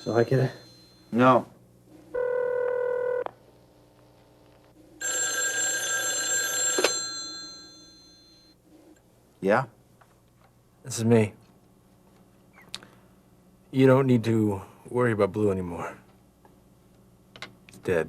So I get it? No. Yeah? This is me. You don't need to worry about Blue anymore. He's dead.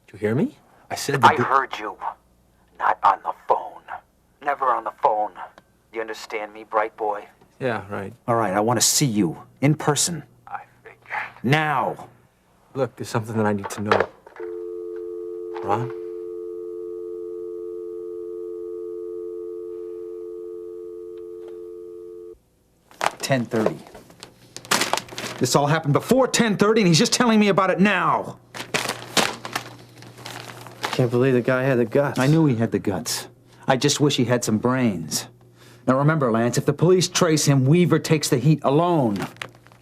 Did you hear me? I said that. I heard you. Not on the phone. Never on the phone. You understand me, bright boy? Yeah, right. All right, I want to see you. In person. I figured. Now! Look, there's something that I need to know. Ron? $10:30. This all happened before 10:30, and he's just telling me about it now. Can't believe the guy had the guts. I knew he had the guts. I just wish he had some brains. Now remember, Lance, if the police trace him, Weaver takes the heat alone.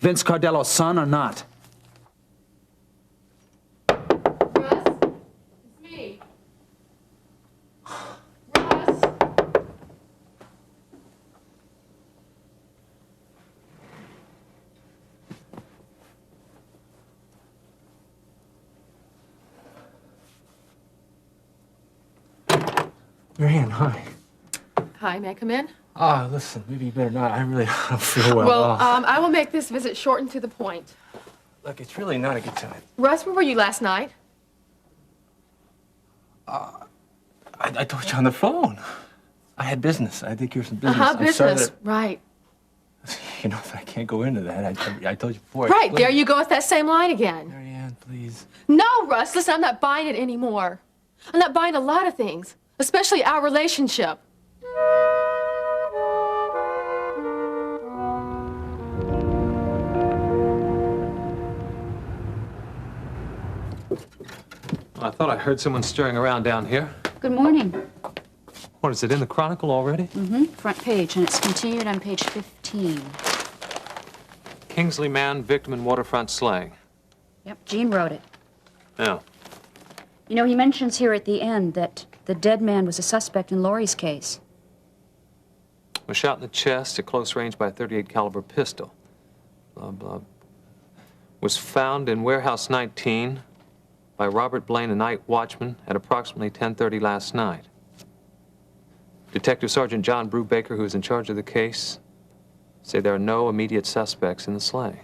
Vince Cardello's son or not. Russ, it's me. Russ. Marianne, hi. Hi, may I come in? Listen, maybe you better not. I really don't feel well. Well, I will make this visit short and to the point. Look, it's really not a good time. Russ, where were you last night? I told you on the phone. I had business. I think you're some business. I'm sorry Business. Right. you know, I can't go into that. I told you before. Right, there you go with that same line again. Marianne, please. No, Russ, listen, I'm not buying it anymore. I'm not buying a lot of things, especially our relationship. I thought I heard someone stirring around down here. Good morning. What, is it in the Chronicle already? Mm-hmm. Front page, and it's continued on page 15. Kingsley man, victim in waterfront slaying. Yep, Gene wrote it. Yeah. You know, he mentions here at the end that the dead man was a suspect in Laurie's case. Was shot in the chest at close range by a .38 caliber pistol. Blah, blah. Was found in warehouse 19 by Robert Blaine, a night watchman, at approximately 10:30 last night. Detective Sergeant John Brubaker, who is in charge of the case, say there are no immediate suspects in the slaying.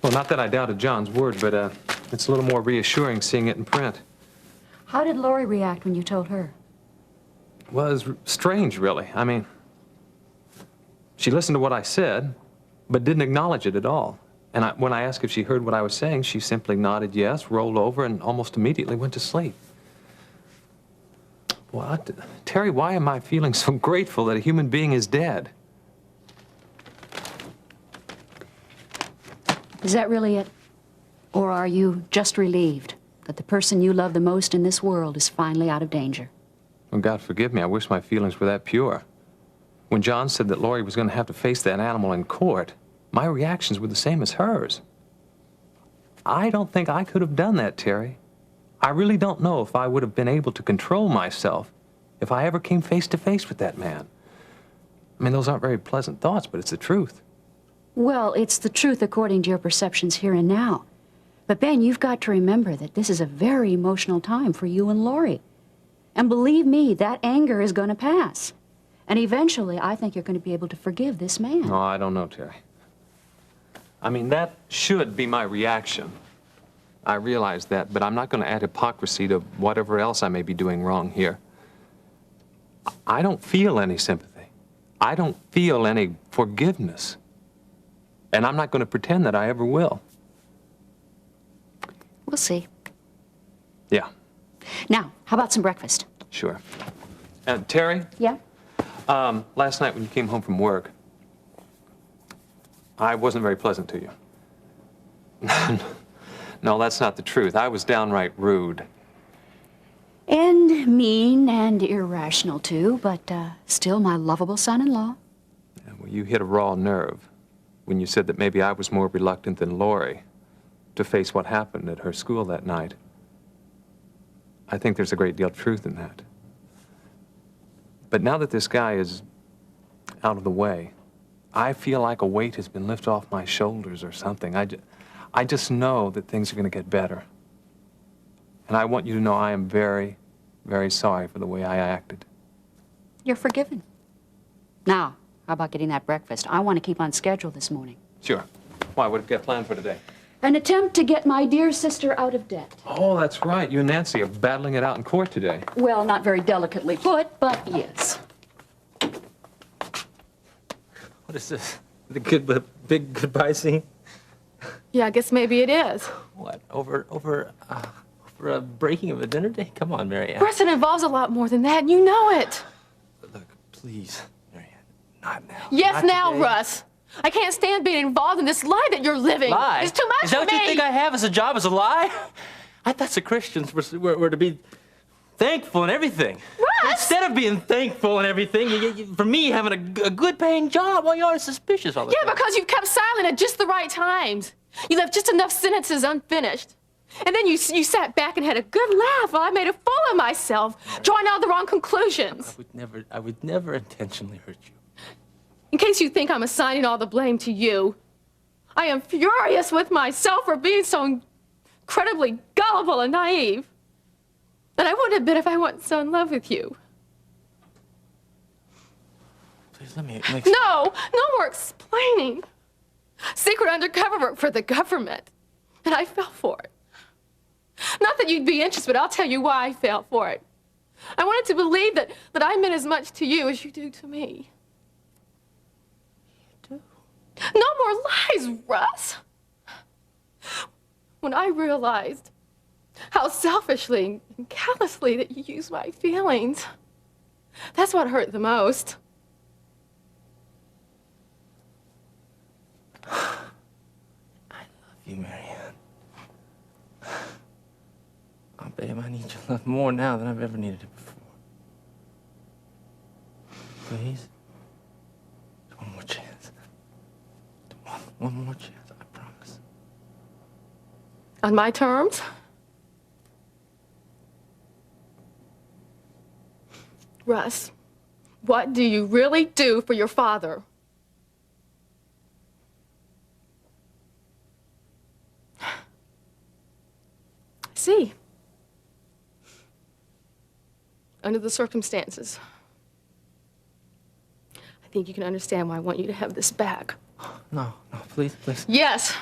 Well, not that I doubted John's word, but it's a little more reassuring seeing it in print. How did Laurie react when you told her? was strange, really. I mean, she listened to what I said, but didn't acknowledge it at all. And when I asked if she heard what I was saying, she simply nodded yes, rolled over, and almost immediately went to sleep. What? Terry, why am I feeling so grateful that a human being is dead? Is that really it? Or are you just relieved that the person you love the most in this world is finally out of danger? Well, God forgive me, I wish my feelings were that pure. When John said that Laurie was going to have to face that animal in court, my reactions were the same as hers. I don't think I could have done that, Terry. I really don't know if I would have been able to control myself if I ever came face to face with that man. I mean, those aren't very pleasant thoughts, but it's the truth. Well, it's the truth according to your perceptions here and now. But Ben, you've got to remember that this is a very emotional time for you and Laurie. And believe me, that anger is going to pass. And eventually, I think you're going to be able to forgive this man. Oh, I don't know, Terry. I mean, that should be my reaction. I realize that, but I'm not going to add hypocrisy to whatever else I may be doing wrong here. I don't feel any sympathy. I don't feel any forgiveness. And I'm not going to pretend that I ever will. We'll see. Yeah, Now, how about some breakfast? sure. Terry, Yeah? last night when you came home from work, I wasn't very pleasant to you. No, that's not the truth. I was downright rude. And mean and irrational, too, but still my lovable son-in-law. Yeah, well, you hit a raw nerve when you said that maybe I was more reluctant than Laurie to face what happened at her school that night. I think there's a great deal of truth in that. But now that this guy is out of the way, I feel like a weight has been lifted off my shoulders or something. I just know that things are going to get better. And I want you to know I am very, very sorry for the way I acted. You're forgiven. Now, how about getting that breakfast? I want to keep on schedule this morning. Sure. Why, what have you got planned for today? An attempt to get my dear sister out of debt. Oh, that's right. You and Nancy are battling it out in court today. Well, not very delicately put, but yes. What is this? The big goodbye scene? Yeah, I guess maybe it is. What? Over a breaking of a dinner date? Come on, Marianne. Russ, it involves a lot more than that, and you know it. Look, please, Marianne. Not now. Yes, Not now, today. Russ. I can't stand being involved in this lie that you're living. Lie? It's too much Is that for what me. you think I have as a job, as a lie? I thought the Christians were to be thankful and everything. Russ! Instead of being thankful and everything, for me having a good-paying job, well, you're suspicious all the Yeah, time. because you've kept silent at just the right times. You left just enough sentences unfinished. And then you sat back and had a good laugh while I made a fool of myself, drawing out the wrong conclusions. I would never intentionally hurt you. In case you think I'm assigning all the blame to you, I am furious with myself for being so incredibly gullible and naive. And I wouldn't have been if I wasn't so in love with you. Please let me. No more explaining. Secret undercover work for the government. And I fell for it. Not that you'd be interested, but I'll tell you why I fell for it. I wanted to believe that I meant as much to you as you do to me. You do? No more lies, Russ. When I realized how selfishly and callously that you use my feelings, that's what hurt the most. You, Marianne. Oh, babe, I need your love more now than I've ever needed it before. Please? One more chance. One more chance, I promise. On my terms? Russ, what do you really do for your father? See, under the circumstances, I think you can understand why I want you to have this back. No, please. Yes.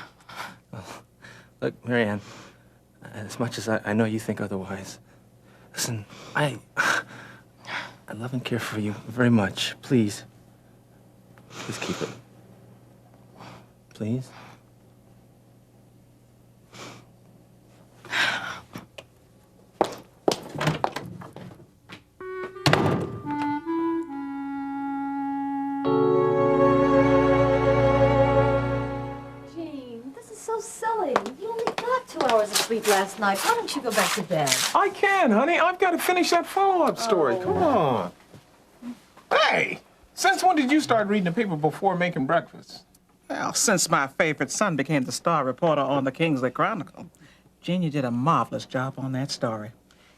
Look, Marianne, as much as I know you think otherwise, listen, I I love and care for you very much. Please. Please keep it. Please? Gene, this is so silly. You only got 2 hours of sleep last night. Why don't you go back to bed? I can, honey. I've got to finish that follow-up story. Come on. Hey, since when did you start reading the paper before making breakfast? Well, since my favorite son became the star reporter on the Kingsley Chronicle, Gene, you did a marvelous job on that story,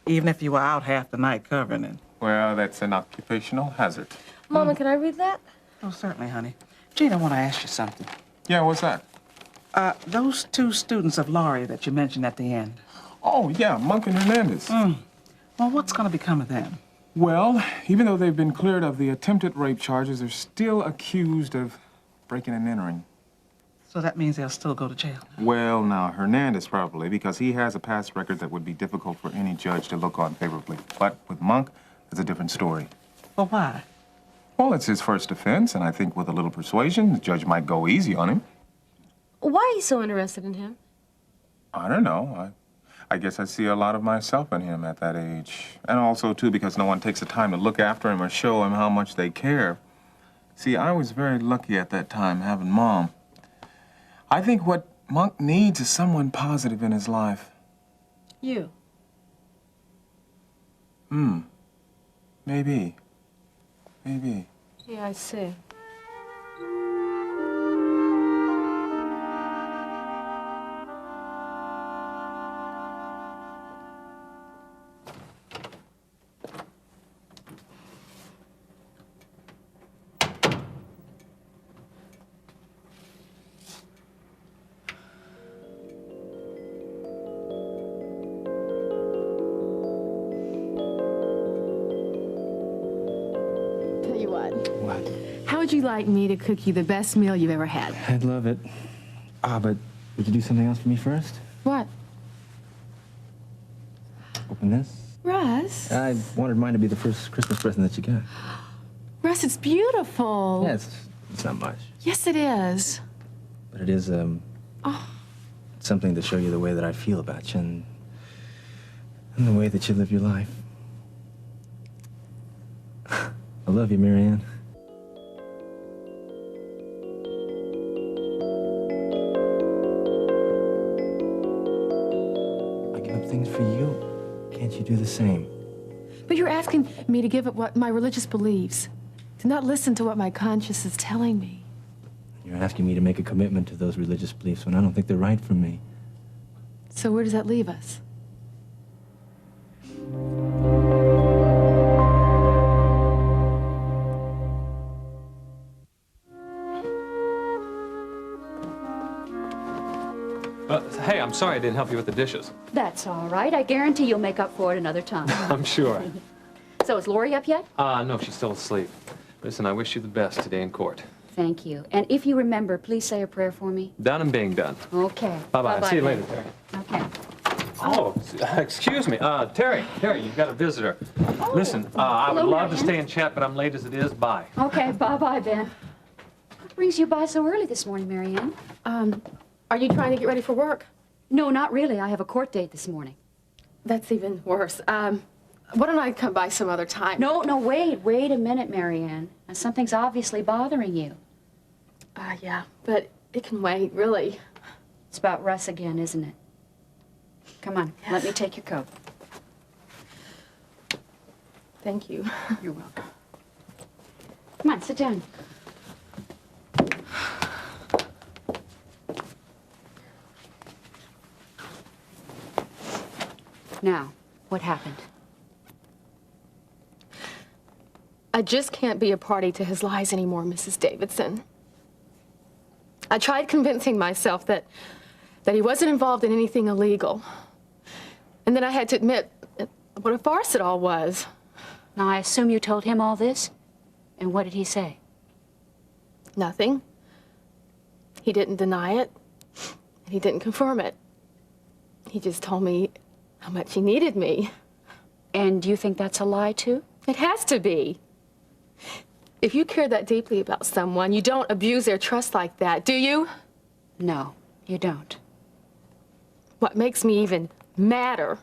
even if you were out half the night covering it. Well, that's an occupational hazard. Mama, can I read that? Oh, certainly, honey. Gene, I want to ask you something. Yeah, what's that? Those 2 students of Laurie that you mentioned at the end. Oh, yeah, Monk and Hernandez. Well, what's going to become of them? Well, even though they've been cleared of the attempted rape charges, they're still accused of breaking and entering. So that means they'll still go to jail. Well, now, Hernandez probably, because he has a past record that would be difficult for any judge to look on favorably. But with Monk, it's a different story. Well, why? Well, it's his first offense, and I think with a little persuasion, the judge might go easy on him. Why are you so interested in him? I don't know. I guess I see a lot of myself in him at that age. And also, too, because no one takes the time to look after him or show him how much they care. See, I was very lucky at that time having Mom. I think what Monk needs is someone positive in his life. You. Maybe. Maybe. Yeah, I see. Tell you what. What? How would you like me to cook you the best meal you've ever had? I'd love it. But would you do something else for me first? What? Open this. Russ? I wanted mine to be the first Christmas present that you got. Russ, it's beautiful. Yeah, it's not much. Yes, it is. But it is, something to show you the way that I feel about you and the way that you live your life. I love you, Marianne. I give up things for you. Can't you do the same? But you're asking me to give up what my religious beliefs, to not listen to what my conscience is telling me. You're asking me to make a commitment to those religious beliefs when I don't think they're right for me. So where does that leave us? Hey, I'm sorry I didn't help you with the dishes. That's all right. I guarantee you'll make up for it another time. I'm sure. So is Lori up yet? No, she's still asleep. Listen, I wish you the best today in court. Thank you. And if you remember, please say a prayer for me. Done and being done. Okay. Bye-bye. See you then. later, Terry. Okay. Oh, excuse me. Terry, you've got a visitor. Listen, I would hello, love to Marianne. stay and chat, but I'm late as it is. Bye. Okay, bye-bye, Ben. What brings you by so early this morning, Marianne? Are you trying to get ready for work? No, not really. I have a court date this morning. That's even worse. Why don't I come by some other time? No, wait a minute, Marianne. Now, something's obviously bothering you. Yeah, but it can wait, really. It's about Russ again, isn't it? Come on, let me take your coat. Thank you. You're welcome. Come on, sit down. Now, what happened? I just can't be a party to his lies anymore, Mrs. Davidson. I tried convincing myself that he wasn't involved in anything illegal. And then I had to admit what a farce it all was. Now, I assume you told him all this? And what did he say? Nothing. He didn't deny it, and he didn't confirm it. He just told me how much he needed me. And do you think that's a lie, too? It has to be. If you care that deeply about someone, you don't abuse their trust like that, do you? No, you don't. What makes me even madder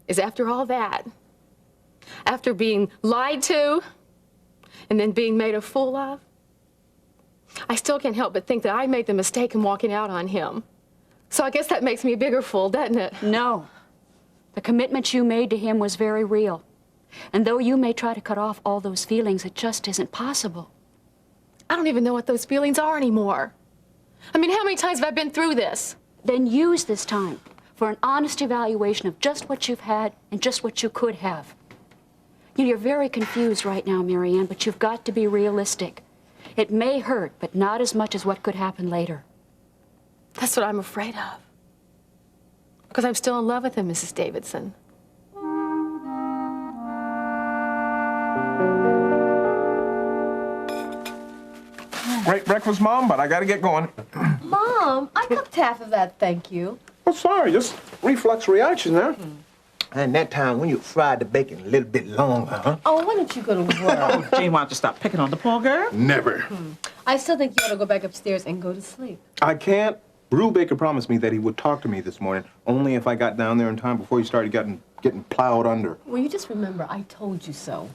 is after all that, after being lied to and then being made a fool of, I still can't help but think that I made the mistake in walking out on him. So I guess that makes me a bigger fool, doesn't it? No. The commitment you made to him was very real. And though you may try to cut off all those feelings, it just isn't possible. I don't even know what those feelings are anymore. I mean, how many times have I been through this? Then use this time for an honest evaluation of just what you've had and just what you could have. You're very confused right now, Marianne, but you've got to be realistic. It may hurt, but not as much as what could happen later. That's what I'm afraid of. Because I'm still in love with him, Mrs. Davidson. Great breakfast, Mom, but I gotta get going. Mom, I cooked half of that, thank you. Oh, sorry, just reflex reaction there. And that time when you fried the bacon a little bit longer, huh? Oh, why don't you go to work? Oh, Jane, why don't you stop picking on the poor girl? Never. I still think you ought to go back upstairs and go to sleep. I can't. Brubaker promised me that he would talk to me this morning, only if I got down there in time before he started getting plowed under. Well, you just remember, I told you so.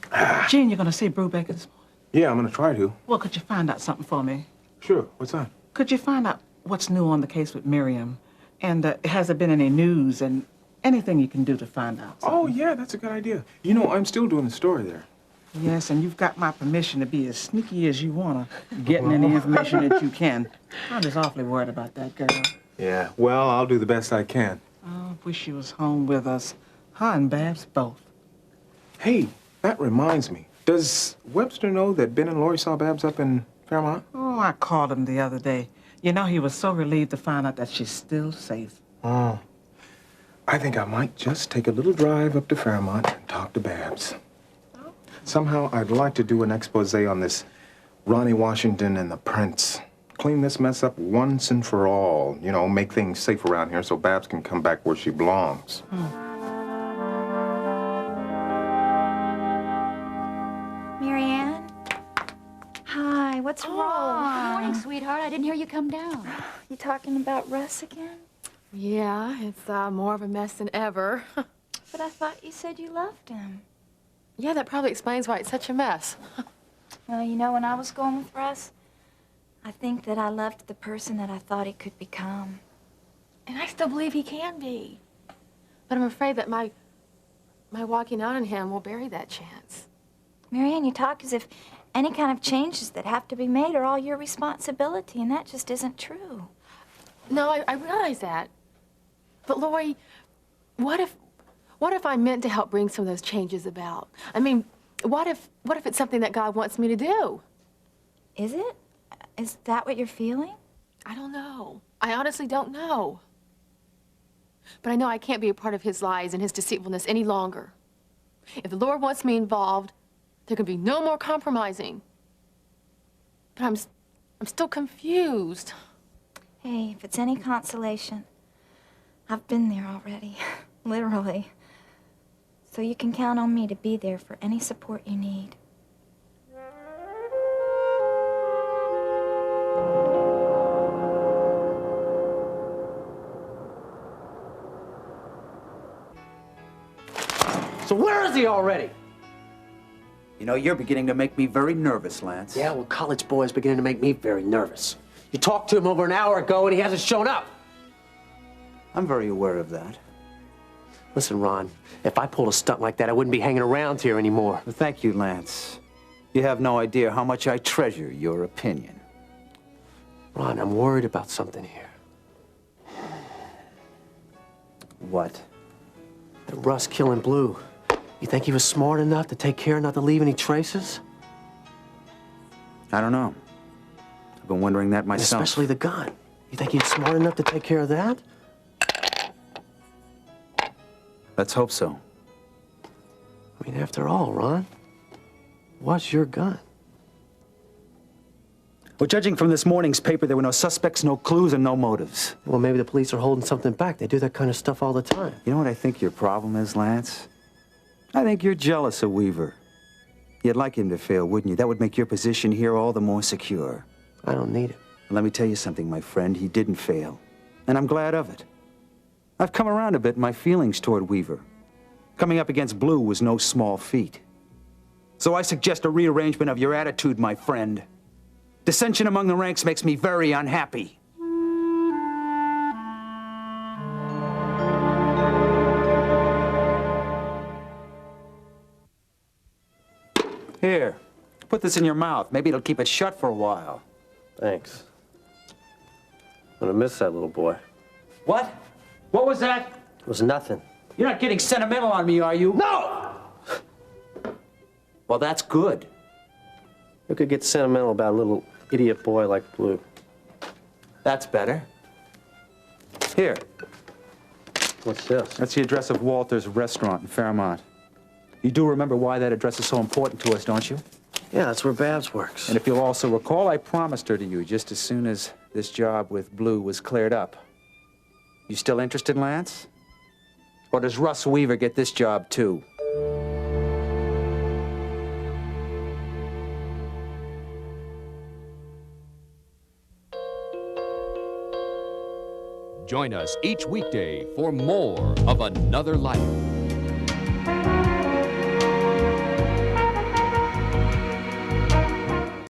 Jane, you're going to see Brubaker this morning? Yeah, I'm gonna try to. Well, could you find out something for me? Sure, what's that? Could you find out what's new on the case with Miriam? And has there been any news and anything you can do to find out something? Oh, yeah, that's a good idea. You know, I'm still doing the story there. Yes, and you've got my permission to be as sneaky as you want to, getting any information that you can. I'm just awfully worried about that girl. Yeah, well, I'll do the best I can. Oh, I wish she was home with us. Her and Babs both. Hey, that reminds me. Does Webster know that Ben and Lori saw Babs up in Fairmont? Oh, I called him the other day. You know, he was so relieved to find out that she's still safe. Oh. I think I might just take a little drive up to Fairmont and talk to Babs. Somehow, I'd like to do an expose on this Ronnie Washington and the Prince. Clean this mess up once and for all. You know, make things safe around here so Babs can come back where she belongs. Marianne? Hi, what's wrong? Good morning, sweetheart. I didn't hear you come down. You talking about Russ again? Yeah, it's more of a mess than ever. But I thought you said you loved him. Yeah, that probably explains why it's such a mess. Well, you know, when I was going with Russ, I think that I loved the person that I thought he could become. And I still believe he can be. But I'm afraid that my walking out on him will bury that chance. Marianne, you talk as if any kind of changes that have to be made are all your responsibility, and that just isn't true. No, I realize that. But Lori, what if I meant to help bring some of those changes about? I mean, what if it's something that God wants me to do? Is it? Is that what you're feeling? I don't know. I honestly don't know. But I know I can't be a part of his lies and his deceitfulness any longer. If the Lord wants me involved, there can be no more compromising. But I'm still confused. Hey, if it's any consolation, I've been there already, literally. So you can count on me to be there for any support you need. So where is he already? You know, you're beginning to make me very nervous, Lance. Yeah, well, college boy's beginning to make me very nervous. You talked to him over an hour ago and he hasn't shown up. I'm very aware of that. Listen, Ron, if I pulled a stunt like that, I wouldn't be hanging around here anymore. Well, thank you, Lance. You have no idea how much I treasure your opinion. Ron, I'm worried about something here. What? That Russ killing Blue. You think he was smart enough to take care not to leave any traces? I don't know. I've been wondering that myself. Especially the gun. You think he's smart enough to take care of that? Let's hope so. I mean, after all, Ron, what's your gun? Well, judging from this morning's paper, there were no suspects, no clues, and no motives. Well, maybe the police are holding something back. They do that kind of stuff all the time. You know what I think your problem is, Lance? I think you're jealous of Weaver. You'd like him to fail, wouldn't you? That would make your position here all the more secure. I don't need it. And let me tell you something, my friend. He didn't fail. And I'm glad of it. I've come around a bit in my feelings toward Weaver. Coming up against Blue was no small feat. So I suggest a rearrangement of your attitude, my friend. Dissension among the ranks makes me very unhappy. Here, put this in your mouth. Maybe it'll keep it shut for a while. Thanks. I'm gonna miss that little boy. What? What was that? It was nothing. You're not getting sentimental on me, are you? No! Well, that's good. Who could get sentimental about a little idiot boy like Blue? That's better. Here. What's this? That's the address of Walter's restaurant in Fairmont. You do remember why that address is so important to us, don't you? Yeah, that's where Babs works. And if you'll also recall, I promised her to you just as soon as this job with Blue was cleared up. You still interested, Lance? Or does Russ Weaver get this job, too? Join us each weekday for more of Another Life.